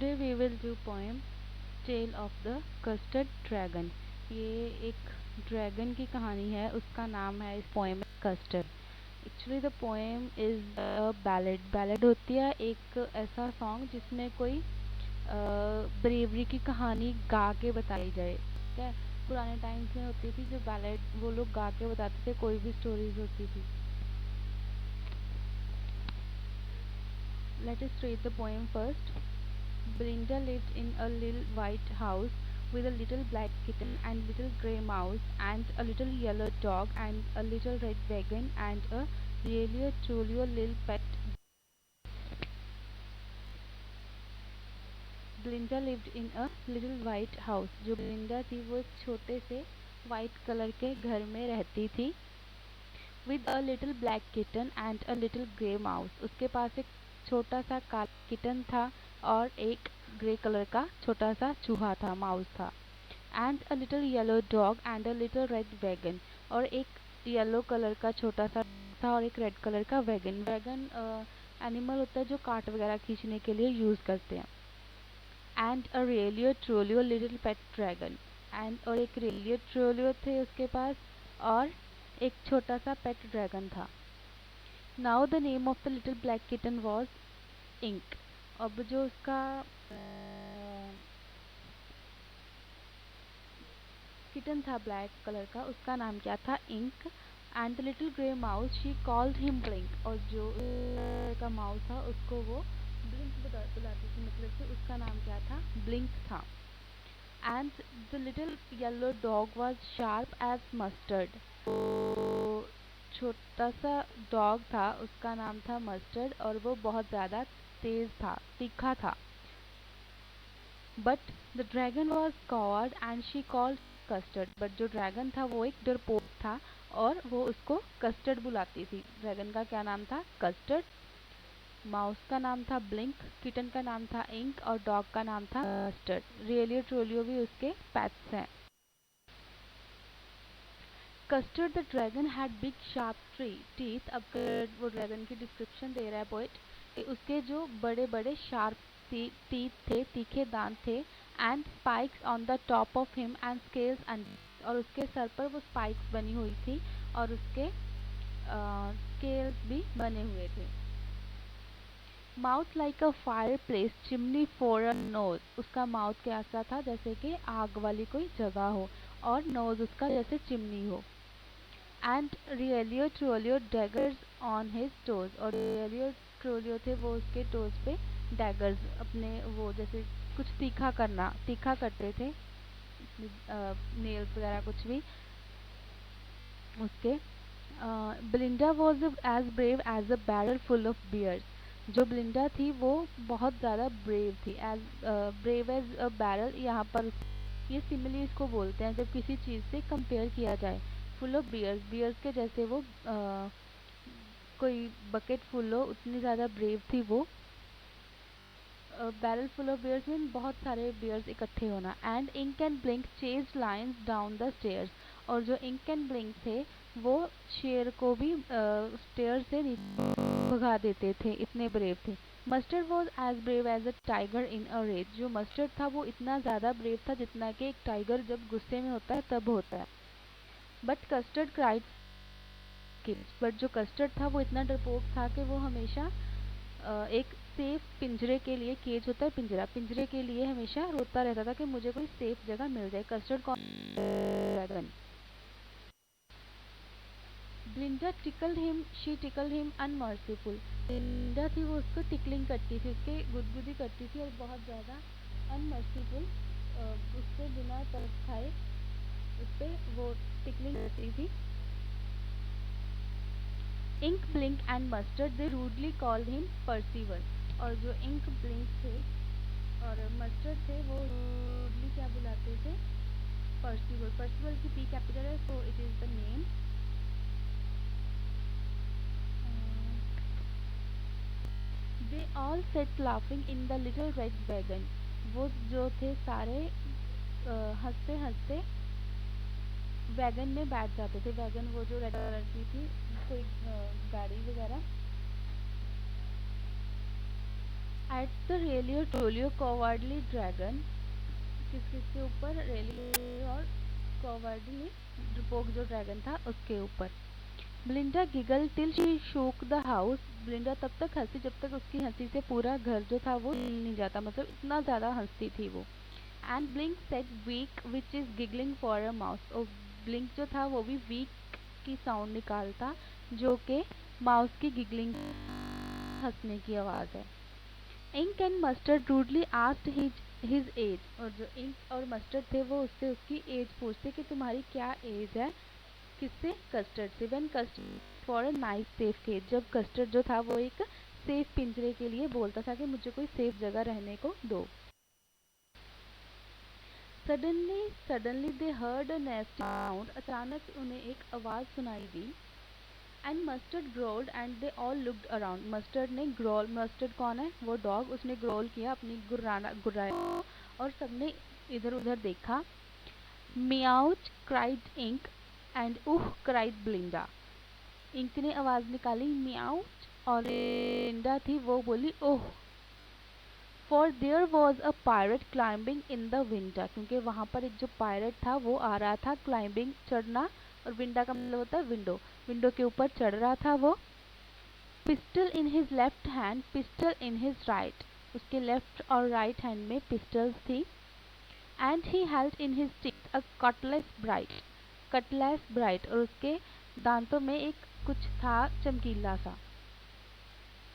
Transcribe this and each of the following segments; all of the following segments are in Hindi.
Today we will do poem Tale of the Custard Dragon. ये एक ड्रैगन की कहानी है, उसका नाम है इस पोएम में custard. Actually the poem is a ballad. Ballad होती है एक ऐसा सॉन्ग जिसमें कोई ब्रेवरी की कहानी गा के बताई जाए. ठीक है, पुराने टाइम्स में होती थी जो बैलेड, वो लोग गा के बताते थे, कोई भी स्टोरीज होती थी. Let us read the poem first. Belinda lived in a little white house with a little black kitten and little grey mouse and a little yellow dog and a little red wagon and a really a truly a little pet. Belinda lived in a little white house. जो Belinda थी वो एक छोटे से white कलर के घर में रहती थी. With a little black kitten and a little grey mouse. उसके पास एक छोटा सा काला किटन था और एक ग्रे कलर का छोटा सा चूहा था, माउस था. And a little yellow dog and a little red wagon. और एक येलो कलर का छोटा सा था और एक रेड कलर का वैगन. वैगन एनिमल होता है जो काट वगैरह खींचने के लिए यूज़ करते हैं. And a realio trulio little pet dragon. And और एक रेलियो ट्रोलियो थे उसके पास और एक छोटा सा पेट ड्रैगन था. Now the name of the little black kitten was Ink. अब जो उसका किटन था ब्लैक कलर का, उसका नाम क्या था? Ink. And the little grey mouse she called him Blink. और जो का माउस था उसको वो ब्लिंक बुलाती थी, मतलब कि उसका नाम क्या था? ब्लिंक था. And the little yellow dog was sharp as Mustard. छोटा सा डॉग था, उसका नाम था मस्टर्ड और वो बहुत ज़्यादा तेज़ था, तीखा था. But the dragon was coward and she called custard. But जो ड्रैगन था वो एक डरपोक था और वो उसको कस्टर्ड बुलाती थी. ड्रैगन का क्या नाम था? कस्टर्ड. माउस का नाम था ब्लिंक, किटन का नाम था इंक और डॉग का नाम था कस्टर्ड. रेलियो ट्रोलियो भी उसके पेट्स हैं. Custard the dragon had big sharp teeth. अब वो ड्रैगन की डिस्क्रिप्शन दे रहा है पोइट कि उसके जो बड़े बड़े शार्प टीथ थे, तीखे दांत थे. And spikes on the top of him and scales and. और उसके सर पर वो स्पाइक्स बनी हुई थी और उसके स्केल्स भी बने हुए थे. Mouth like a fire place chimney for a knows. उसका माउथ कैसा था? जैसे कि आग वाली कोई जगह हो और नोज उसका जैसे चिमनी हो. And realio trulio daggers on his toes. और रियलियो ट्रोलियो थे वो उसके टोज पे डैगर्स, अपने वो जैसे कुछ तीखा करते थे, नेल्स वगैरह कुछ भी उसके. Belinda was as brave as a barrel full of bears. जो ब्लिंडा थी वो बहुत ज़्यादा ब्रेव थी. As brave as a barrel, यहाँ पर ये सिमिली इसको बोलते हैं जब किसी चीज़ से कंपेयर किया जाए. फुल ऑफ बियर्स, बियर्स के जैसे वो कोई बकेट फुल हो, उतनी ज़्यादा ब्रेव थी वो. Barrel full of bears mean बहुत सारे बियर्स इकट्ठे होना. And Ink and Blink chase lions down the stairs. और जो इंक एंड ब्लिंक थे वो शेर को भी स्टेयर से नीचे भगा देते थे, इतने ब्रेव थे. Mustard was as brave as a tiger in a rage. जो मस्टर्ड था वो इतना ज़्यादा ब्रेव था जितना कि एक टाइगर जब गुस्से में होता है तब होता है. But custard cried kids. But जो कस्टर्ड था वो इतना डरपोक था कि वो हमेशा एक सेफ पिंजरे के लिए, केज होता है पिंजरा, पिंजरे के लिए हमेशा रोता रहता था कि मुझे कोई सेफ जगह मिल जाए. कस्टर्ड कौन? Dragon. Belinda tickled him, she tickled him unmerciful. Belinda थी वो उसको टिकलिंग करती थी, उसके गुदगुदी करती थी और बहुत ज़्यादा अनमर्सीफुल, उससे बिना तरस खाए उस पर वो टिकलिंग करती थी. Ink Blink and Mustard they rudely called him Percival. और जो इंक ब्लिंक थे और मस्टर्ड थे वो रूडली क्या बुलाते थे? परसीवर. परसीवर की पी कैपिटल है, so it is the name. They all set laughing in the little red wagon. वो जो थे सारे हंसते हंसते वैगन में बैठ जाते थे. वैगन वो जो रेड कलर की थी, कोई गाड़ी वगैरह. एट द रेलियो टोलियो कॉवर्डली ड्रैगन, किस किसके ऊपर, रेलियो और कॉवर्डली डरपोक जो ड्रैगन था उसके ऊपर। ब्लिंडा गिगल टिल शी शोक द हाउस, ब्लिंडा तब तक हंसी जब तक उसकी हंसी से पूरा घर जो था वो हिल नहीं जाता, मतलब इतना ज़्यादा हंसती थी वो। And Blink said weak which is giggling for a mouse, और ब्लिंक जो था वो भी वीक की साउंड निकालता, जो कि माउस की गिगलिंग, हंसने की आवाज़ है। Ink and Mustard rudely asked his age, और जो इंक और मस्टर्ड थे वो उससे उसकी एज पूछते कि तुम्हारी क्या एज है, किससे, कस्टर्ड से। When Custard for a nice safe cage, जब कस्टर्ड जो था वो एक सेफ पिंजरे के लिए बोलता था कि मुझे कोई सेफ जगह रहने को दो। Suddenly they heard a nasty sound, अचानक उन्हें एक आवाज़ सुनाई दी। And Mustard growled and they all looked around, Mustard ने ग्रोल, मस्टर्ड कौन है, वो डॉग, उसने ग्रोल किया, अपनी गुर्राया, और सबने इधर उधर देखा। Meowch cried Ink and uh cried Belinda, Ink ने आवाज़ निकाली मियाउच, और ब्लिंडा थी वो बोली ओह। For there was a pirate climbing in the winda, क्योंकि वहाँ पर एक जो पायरेट था वो आ रहा था, क्लाइंबिंग चढ़ना, और विंडा का मतलब होता है विंडो, विंडो के ऊपर चढ़ रहा था वो। Pistol in his left hand, pistol in his right, उसके लेफ्ट और राइट हैंड में पिस्टल्स थी। And he held in his teeth a Cutlass bright, और उसके दांतों में एक कुछ था चमकीला सा।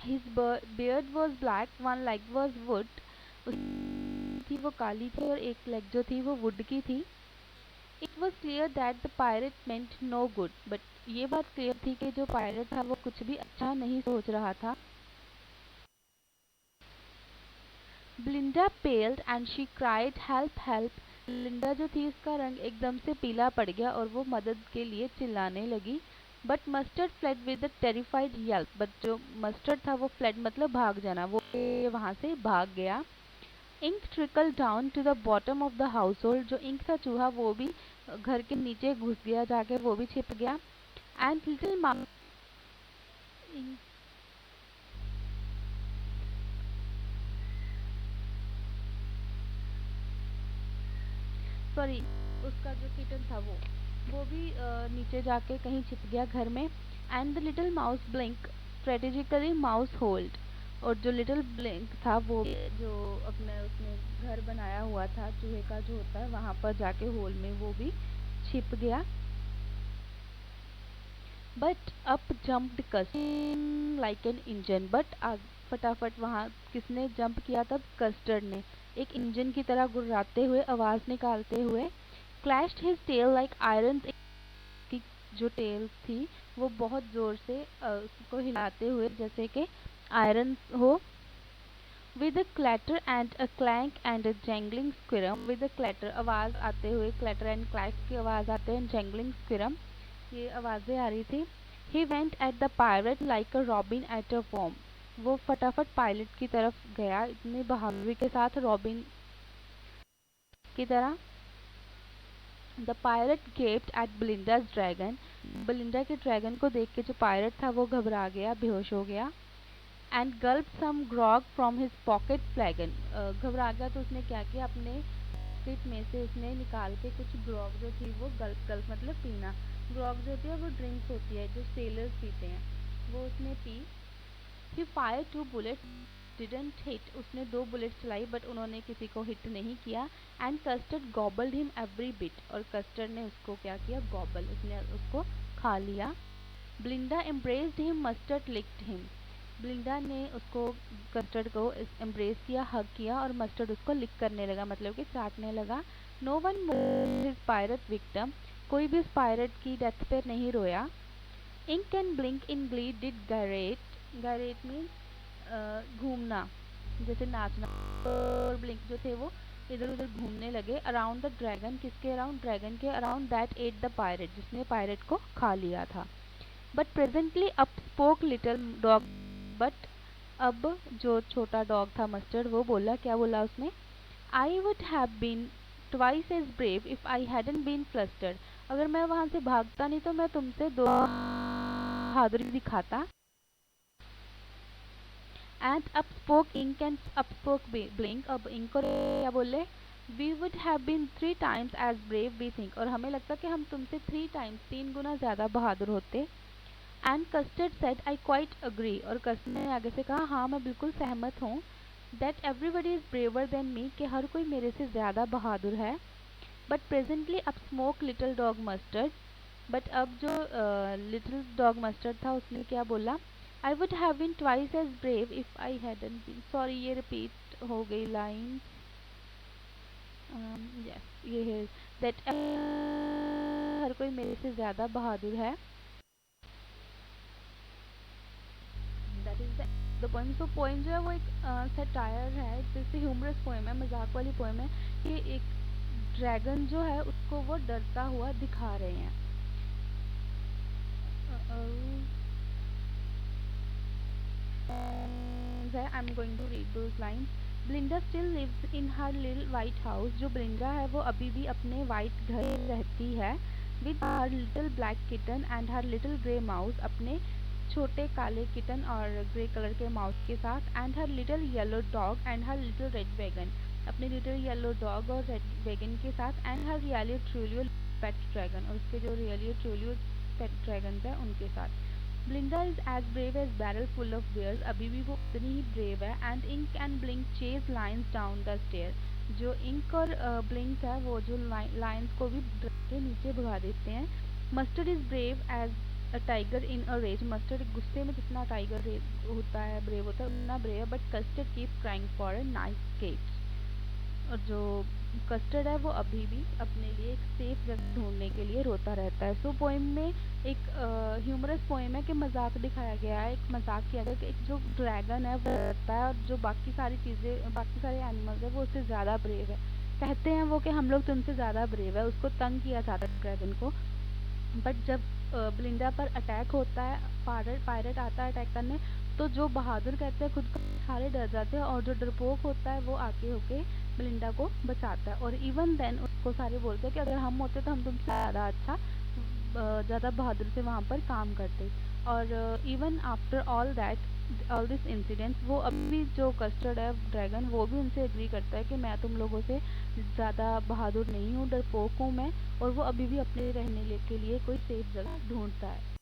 His beard was black, one leg was wood, थी वो काली थी और एक लेग जो थी वो वुड की थी। It was clear that the pirate meant no good, but ये बात क्लियर थी कि जो पायरेट था वो कुछ भी अच्छा नहीं सोच रहा था। Belinda paled and she cried help help, Linda जो थी उसका रंग एकदम से पीला पड़ गया और वो मदद के लिए चिल्लाने लगी। But mustard fled with a terrified Yelp, but जो मस्टर्ड था वो फ्लेड मतलब भाग जाना, वो वहाँ से भाग गया। Ink trickle down to the bottom of the household, जो इंक था चूहा वो भी घर के नीचे घुस गया जाके, वो भी छिप गया। एंड लिटिल माउस, सॉरी, उसका जो किटन था वो भी नीचे जाके कहीं छिप गया घर में। And the little mouse blink strategically mouse hold, और जो लिटिल ब्लिंक था वो जो अपने उसने घर बनाया हुआ था चूहे का जो होता है वहाँ पर जाके होल में वो भी छिप गया। But up jumped custard like an engine, but फटाफट वहाँ किसने जंप किया, तब कस्टर्ड ने एक इंजन की तरह गुर्राते हुए, आवाज़ निकालते हुए। Clashed his tail like iron, की जो टेल थी वो बहुत ज़ोर से उसको हिलाते हुए जैसे कि आयरन हो। With a clatter and a clank and a jingling स्क्विरम, with a clatter आवाज़ आते हुए, क्लैटर एंड क्लैंक की आवाज़ आते हुए, जैंगलिंग स्क्विरम ये आवाज़ें आ रही थी। He went at the pirate like a robin at a worm, वो फटाफट पायलट की तरफ गया इतनी बहादुरी के साथ, रॉबिन की तरह। The pirate gaped at Belinda's dragon, Belinda के ड्रैगन को देख के जो पायरेट था वो घबरा गया, बेहोश हो गया। And gulp some grog from his pocket flagon, घबरा गया तो उसने क्या किया, अपने पॉकेट में से उसने निकाल के कुछ ग्रॉग जो थी वो, गल्प गल्प मतलब पीना, ग्रॉग जो होती है वो ड्रिंक्स होती है जो सेलर्स पीते हैं, वो उसने P. He fire to bullet didn't hit, उसने 2 बुलेट चलाई बट उन्होंने किसी को हिट नहीं किया। And custard गॉबल्ड him every bit, और कस्टर्ड ने उसको क्या किया, गॉबल, उसने उसको खा लिया। ब्लिंडा embraced him, mustard licked him, ब्लिंडा ने उसको, कस्टर्ड को एम्ब्रेस किया, हग किया, और मस्टर्ड उसको लिक करने लगा, मतलब कि चाटने लगा। No one mourn his pirate victim, कोई भी उस पायरेट की डेथ पर नहीं रोया। Ink and Blink in glee did gyrate, gyrate means घूमना, जैसे नाचना, और ब्लिंक जो थे वो इधर उधर घूमने लगे। अराउंड द ड्रैगन, किसके अराउंड, ड्रैगन के around, that at the pirate, जिसने पायरेट को खा लिया था। But presently up spoke little dog, but अब जो छोटा डॉग था मस्टर्ड वो बोला, क्या बोला उसने, I would have been twice as brave if I hadn't been flustered, अगर मैं वहाँ से भागता नहीं तो मैं तुमसे 2 बहादुरी दिखाता। And up spoke ink and up spoke blink. अब इंक और क्या बोले, we would have been 3 times as brave we think, और हमें लगता कि हम तुमसे 3 times 3 गुना ज़्यादा बहादुर होते. And Custard said I quite agree, और कस्टर्ड ने आगे से कहा हाँ मैं बिल्कुल सहमत हूँ. That everybody is braver than me, कि हर कोई मेरे से ज़्यादा बहादुर है. But presently up smoke little dog Mustard, but अब जो लिटिल डॉग मस्टर्ड था उसने क्या बोला, I would have been twice as brave if I hadn't been. Sorry ये रिपीट हो गई लाइन. यस ये है दैट हर कोई मेरे से ज़्यादा बहादुर है. That is the poem. So poem जो है वो एक सटायर है, जैसे ह्यूमरस पोएम है, मजाक वाली पोएम है. ये एक ड्रैगन जो है उसको वो डरता हुआ दिखा रहे हैं. I'm going to read those lines. Belinda still lives in her little white house. जो बेलिंडा है वो अभी भी अपने white घर में रहती है. With her little black kitten and her little grey mouse, अपने छोटे काले किटन और ग्रे कलर के माउस के साथ. And her little yellow dog and her little red wagon, अपने little yellow dog और red wagon के साथ. And her really truly pet dragon, और उसके जो really truly pet dragons है उनके साथ. Belinda is as brave as barrel full of bears. अभी भी वो उतनी ही brave है. And Ink and Blink chase lions down the stair. जो Ink और Blink है वो जो lions को भी के नीचे भगा देते हैं. Mustard is brave as a tiger in a rage. Mustard गुस्से में जितना टाइगर होता है brave होता है उतना brave है. But Custard keeps crying for a nice cage. और जो कस्टर्ड है वो अभी भी अपने लिए एक सेफ जगह ढूंढने के लिए रोता रहता है. सो पोएम में एक ह्यूमरस पोएम है कि मजाक दिखाया गया है, एक मजाक किया गया कि एक जो ड्रैगन है वो डरता है और जो बाकी सारी चीज़ें बाकी सारे एनिमल्स है वो उससे ज़्यादा ब्रेव है. कहते हैं वो कि हम लोग तुमसे ज़्यादा ब्रेव है, उसको तंग किया जाता है ड्रैगन को. बट जब बेलिंडा पर अटैक होता है, पायरेट आता है अटैक करने, तो जो बहादुर कहते हैं खुद को सारे डर जाते हैं और जो डरपोक होता है वो आगे होके बेलिंडा को बचाता है. और इवन देन उसको सारे बोलते हैं कि अगर हम होते तो हम तुमसे ज़्यादा अच्छा ज़्यादा बहादुर से वहाँ पर काम करते. और even after all this incidents वो अभी जो कस्टर्ड है ड्रैगन वो भी उनसे एग्री करता है कि मैं तुम लोगों से ज़्यादा बहादुर नहीं हूँ, डरपोक हूँ मैं. और वो अभी भी अपने रहने के लिए कोई सेफ जगह ढूंढता है.